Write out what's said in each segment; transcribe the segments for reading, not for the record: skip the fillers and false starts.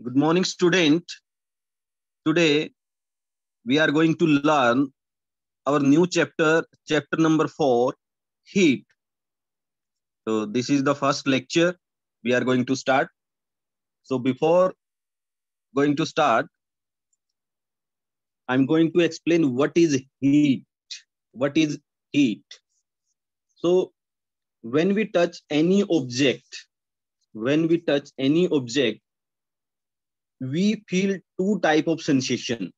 Good morning, student. Today we are going to learn our new chapter, chapter number 4, heat. So this is the first lecture we are going to start. So before going to start, I'm going to explain what is heat. What is heat? So when we touch any object, we feel two type of sensation.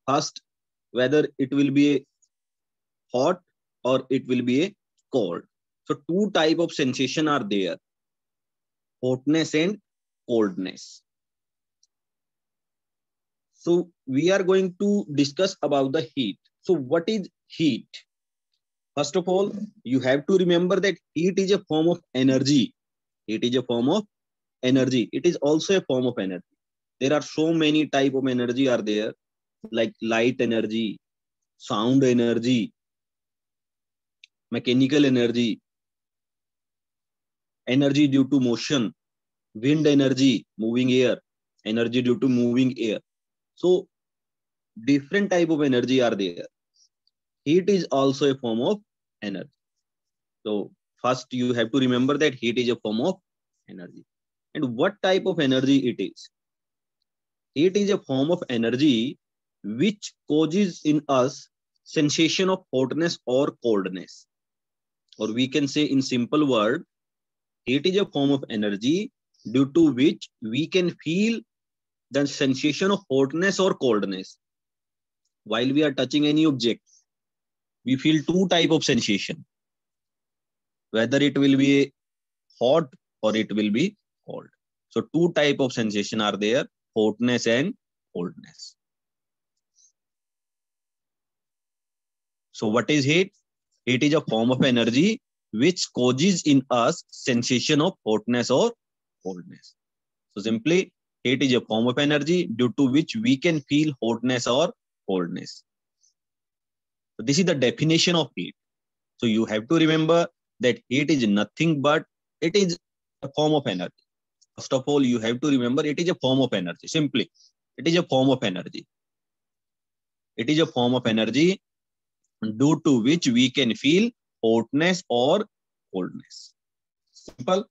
First, whether it will be a hot or it will be a cold. So two type of sensation are there, hotness and coldness. So we are going to discuss about the heat. So what is heat? First of all, you have to remember that heat is a form of energy. It is also a form of energy. There are so many type of energy are there, like light energy, sound energy, mechanical energy, energy due to motion, wind energy, moving air, energy due to moving air. So different type of energy are there. Heat is also a form of energy. So first you have to remember that heat is a form of energy. And what type of energy it is? Heat is a form of energy which causes in us sensation of hotness or coldness. Or we can say in simple word, heat is a form of energy due to which we can feel the sensation of hotness or coldness. While we are touching any object, we feel two type of sensation, whether it will be hot or it will be cold. So two type of sensation are there, hotness and coldness. So what is heat? Heat is a form of energy which causes in us sensation of hotness or coldness. So simply, heat is a form of energy due to which we can feel hotness or coldness. So this is the definition of heat. So you have to remember that heat is nothing but it is a form of energy. First of all, you have to remember it is a form of energy. Simply, it is a form of energy. It is a form of energy due to which we can feel hotness or coldness. Simple.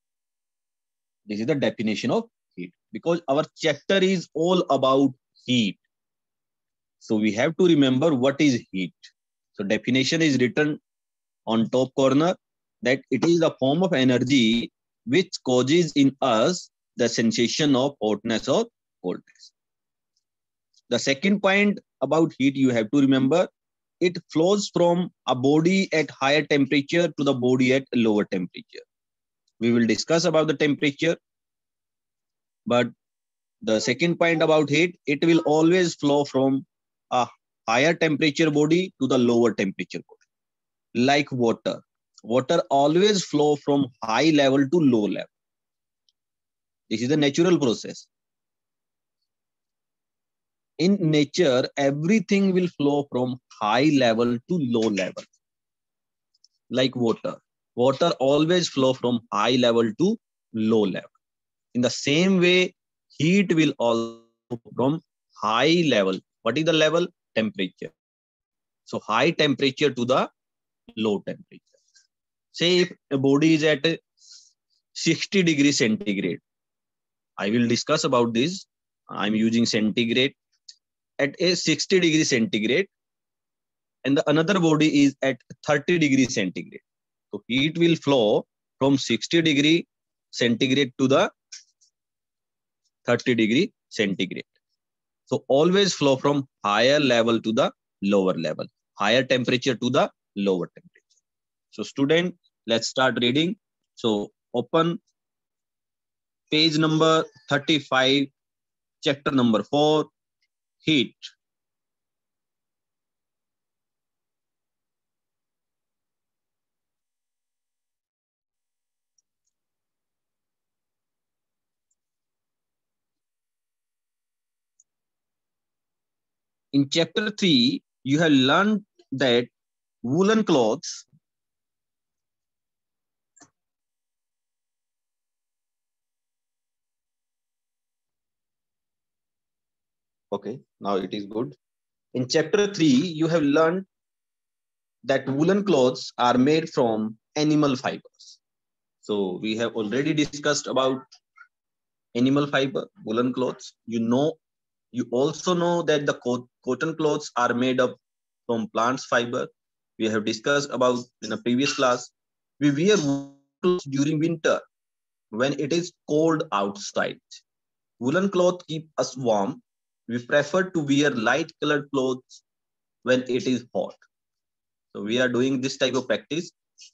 This is the definition of heat because our chapter is all about heat. So we have to remember what is heat. So definition is written on top corner that it is the form of energy which causes in us the sensation of hotness or coldness. The second point about heat you have to remember, it flows from a body at higher temperature to the body at lower temperature. We will discuss about the temperature, but the second point about heat, it will always flow from a higher temperature body to the lower temperature body. Like water. Water always flow from high level to low level. This is the natural process. In nature, everything will flow from high level to low level. Like water. Water always flow from high level to low level. In the same way, heat will also from high level. What is the level? Temperature. So high temperature to the low temperature. Say if a body is at 60 degrees centigrade. I will discuss about this. I'm using centigrade. At a 60 degrees centigrade and the another body is at 30 degrees centigrade. So heat will flow from 60 degree centigrade to the 30 degree centigrade. So always flow from higher level to the lower level, higher temperature to the lower temperature. So student, let's start reading. So open page number 35, chapter number 4, heat. In chapter 3, you have learned that woolen clothes Okay, now it is good. In chapter 3, you have learned that woolen clothes are made from animal fibers. So we have already discussed about animal fiber, woolen clothes. You also know that the cotton clothes are made up from plants fiber. We have discussed about in a previous class. We wear woolen clothes during winter when it is cold outside. Woolen clothes keep us warm. We prefer to wear light colored clothes when it is hot. So we are doing this type of practice.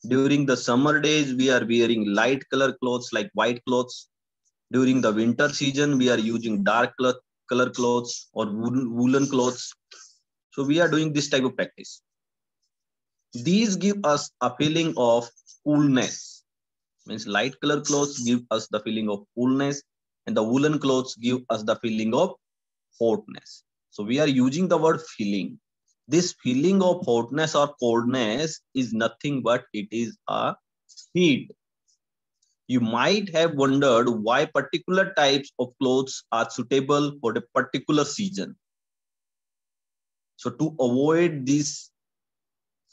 During the summer days, we are wearing light color clothes like white clothes. During the winter season, we are using dark color clothes or woolen clothes. So we are doing this type of practice. These give us a feeling of coolness. Means light color clothes give us the feeling of coolness, and the woolen clothes give us the feeling of hotness. So we are using the word feeling. This feeling of hotness or coldness is nothing but it is a heat. You might have wondered why particular types of clothes are suitable for a particular season. So to avoid this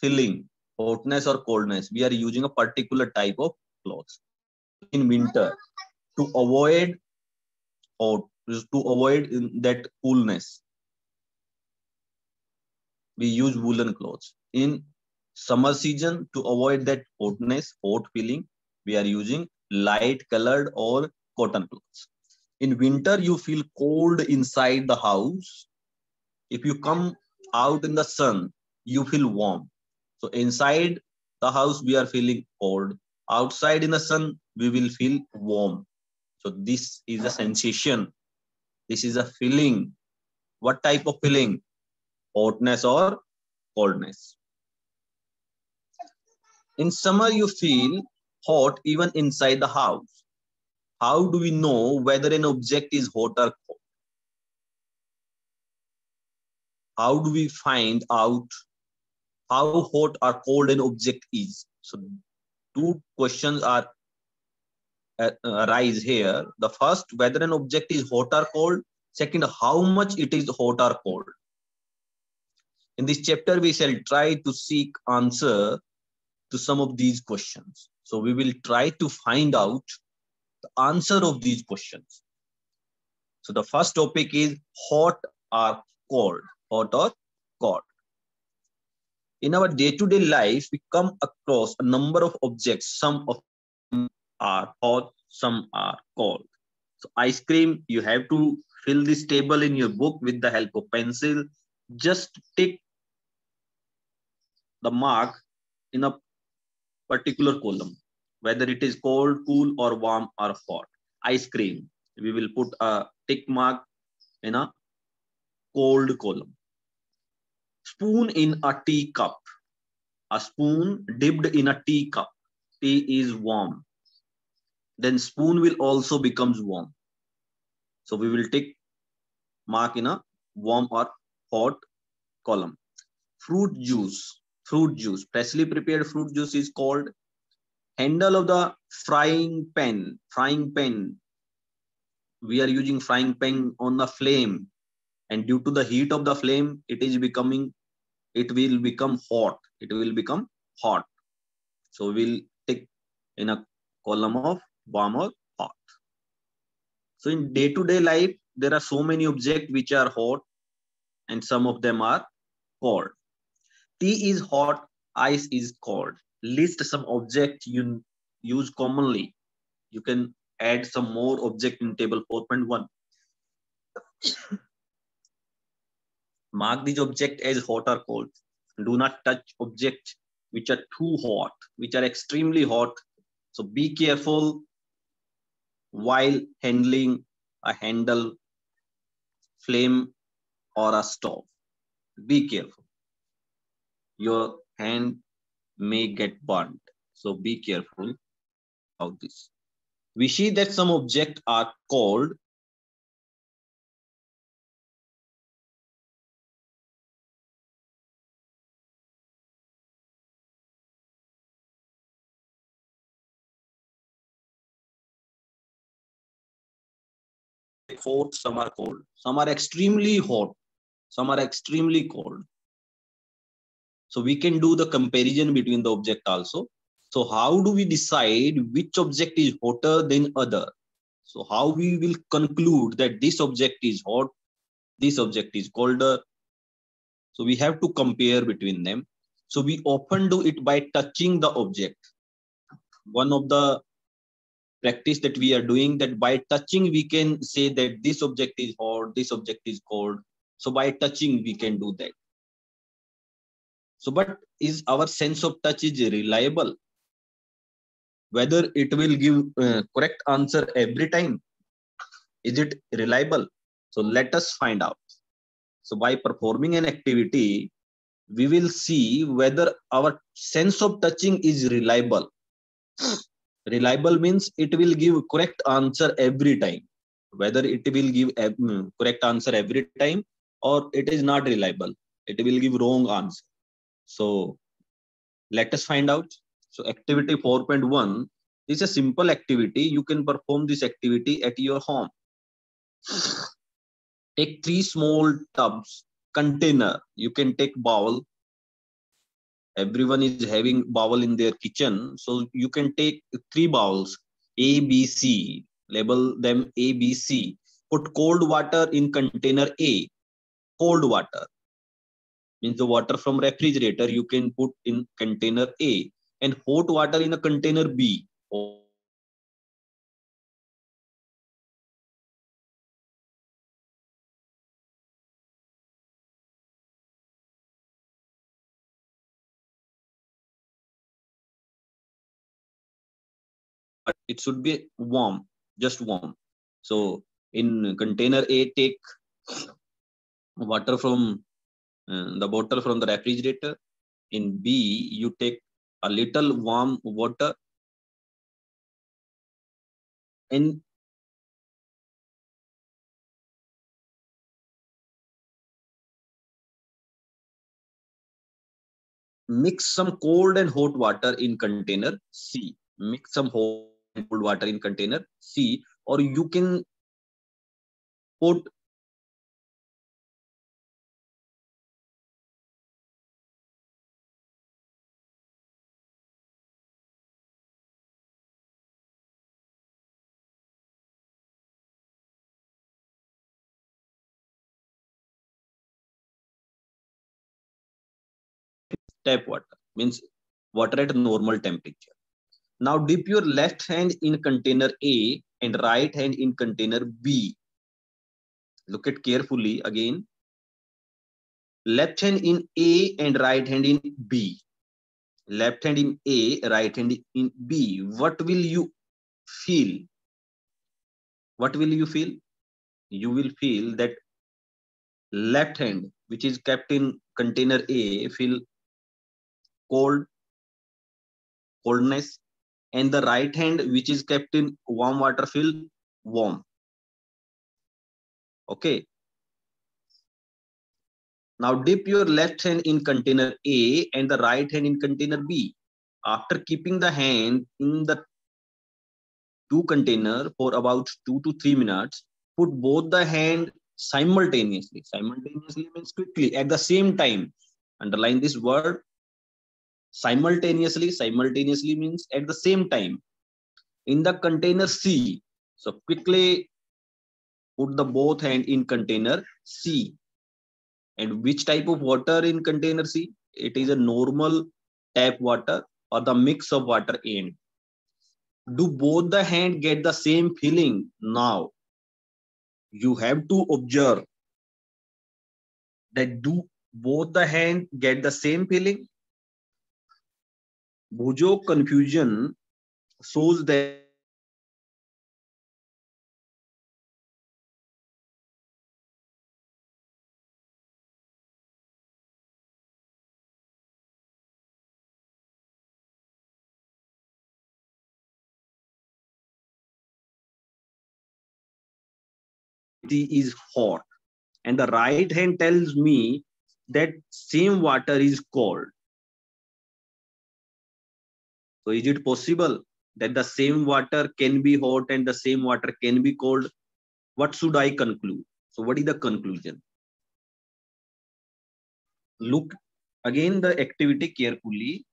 feeling, hotness or coldness, we are using a particular type of clothes. So in winter, to avoid or to avoid that coolness, we use woolen clothes. In summer season, to avoid that hotness, hot feeling, we are using light colored or cotton clothes. In winter, you feel cold inside the house. If you come out in the sun, you feel warm. So inside the house, we are feeling cold. Outside in the sun, we will feel warm. So this is a sensation. This is a feeling. What type of feeling? Hotness or coldness. In summer, you feel hot even inside the house. How do we know whether an object is hot or cold? How do we find out how hot or cold an object is? So two questions are arise here. The first, whether an object is hot or cold. Second, how much it is hot or cold. In this chapter, we shall try to seek answer to some of these questions. So we will try to find out the answer of these questions. So the first topic is hot or cold. Hot or cold. In our day-to-day life, we come across a number of objects. Some of them are hot, some are cold. So ice cream, you have to fill this table in your book with the help of pencil. Just tick the mark in a particular column, whether it is cold, cool, or warm or hot. Ice cream, we will put a tick mark in a cold column. Spoon in a teacup. A spoon dipped in a teacup. Tea is warm. Then spoon will also becomes warm. So we will tick mark in a warm or hot column. Fruit juice. Fruit juice. Freshly prepared fruit juice is called. Handle of the frying pan. Frying pan. We are using frying pan on the flame, and due to the heat of the flame, it will become hot. It will become hot. So we'll tick in a column of warm or hot. So in day-to-day life, there are so many objects which are hot and some of them are cold. Tea is hot, ice is cold. List some objects you use commonly. You can add some more object in table 4.1. Mark these objects as hot or cold. Do not touch objects which are too hot, which are extremely hot. So be careful while handling a handle, flame, or a stove. Be careful. Your hand may get burnt. So be careful about this. We see that some objects are cold. hot, some are cold. Some are extremely hot, some are extremely cold. So we can do the comparison between the object also. So how do we decide which object is hotter than other? So how we will conclude that this object is hot, this object is colder? So we have to compare between them. So we often do it by touching the object. One of the practice that we are doing, that by touching we can say that this object is hot, this object is cold. So by touching we can do that. So but is our sense of touch is reliable? Whether it will give correct answer every time? Is it reliable? So let us find out. So by performing an activity, we will see whether our sense of touching is reliable. Reliable means it will give correct answer every time. Whether it will give correct answer every time or it is not reliable, it will give wrong answer. So let us find out. So activity 4.1 is a simple activity. You can perform this activity at your home. Take 3 small tubs, container. You can take bowl. Everyone is having bowl in their kitchen. So you can take 3 bowls, A, B, C. Label them A, B, C. Put cold water in container A. Cold water means the water from refrigerator you can put in container A, and hot water in a container B. It should be warm, just warm. So in container A, take water from the bottle from the refrigerator. In B, you take a little warm water, and mix some cold and hot water in container C. Mix some hot and cold water in container C, or you can put tap water, means water at normal temperature. Now dip your left hand in container A and right hand in container B. Look at carefully again. Left hand in A and right hand in B. Left hand in A, right hand in B. What will you feel? What will you feel? You will feel that left hand, which is kept in container A, feel cold, coldness, and the right hand, which is kept in warm water, feel warm. Okay. Now dip your left hand in container A and the right hand in container B. After keeping the hand in the two container for about 2 to 3 minutes, put both the hand simultaneously. Simultaneously means quickly, at the same time. Underline this word, simultaneously. Simultaneously means at the same time in the container C. So quickly put the both hand in container C. And which type of water in container C? It is a normal tap water or the mix of water in. Do both the hand get the same feeling? Now you have to observe that do both the hand get the same feeling? Bhujo confusion shows that it is hot, and the right hand tells me that same water is cold. So is it possible that the same water can be hot and the same water can be cold? what should I conclude? So what is the conclusion? Look again the activity carefully.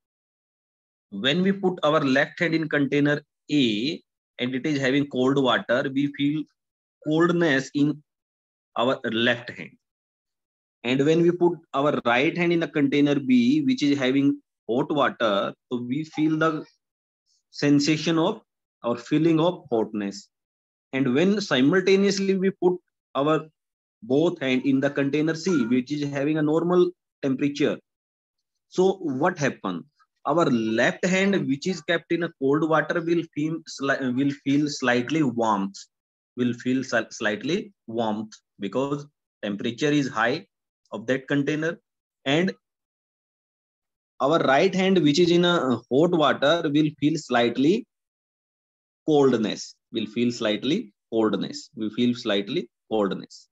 When we put our left hand in container A and it is having cold water, we feel coldness in our left hand. And when we put our right hand in the container B, which is having hot water, so we feel the sensation of or feeling of hotness. And when simultaneously we put our both hand in the container C, which is having a normal temperature, so what happens? Our left hand, which is kept in a cold water, will feel slightly warmth. Will feel slightly warmth because temperature is high of that container, and our right hand, which is in a hot water, will feel slightly coldness. Will feel slightly coldness. We feel slightly coldness.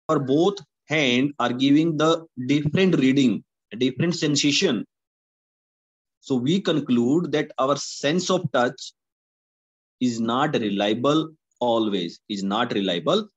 Our both hand are giving the different reading, different sensation. So we conclude that our sense of touch is not reliable always, is not reliable.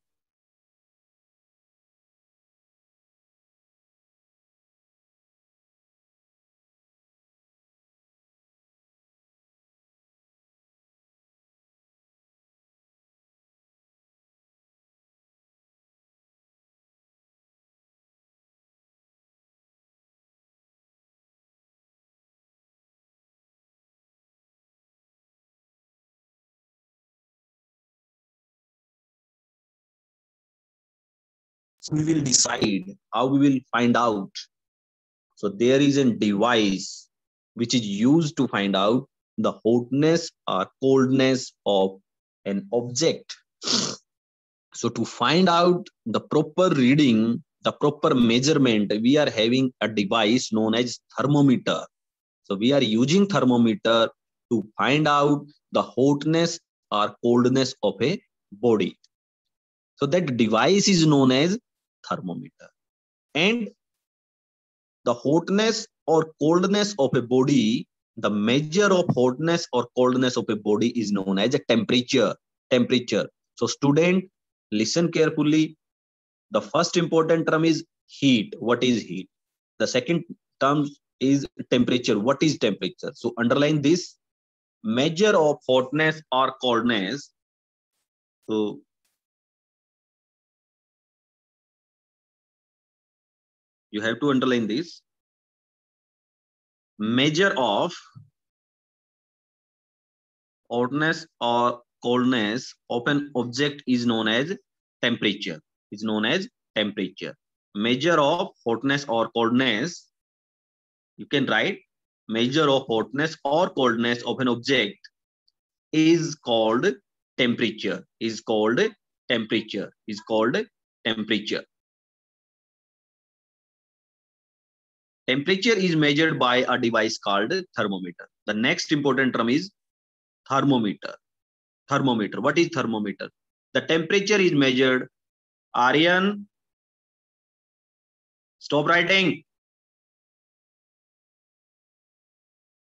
We will decide how we will find out. So there is a device which is used to find out the hotness or coldness of an object. So to find out the proper reading, the proper measurement, we are having a device known as thermometer. So we are using thermometer to find out the hotness or coldness of a body. So that device is known as thermometer. And the hotness or coldness of a body, the measure of hotness or coldness of a body is known as a temperature. Temperature. So student, listen carefully. The first important term is heat. What is heat? The second term is temperature. What is temperature? So underline this. Measure of hotness or coldness. So you have to underline this. Measure of hotness or coldness of an object is known as temperature. Is known as temperature. Measure of hotness or coldness. You can write measure of hotness or coldness of an object is called temperature. Is called temperature. Is called temperature. Temperature is measured by a device called thermometer. The next important term is thermometer. Thermometer. What is thermometer? The temperature is measured. Aryan, stop writing.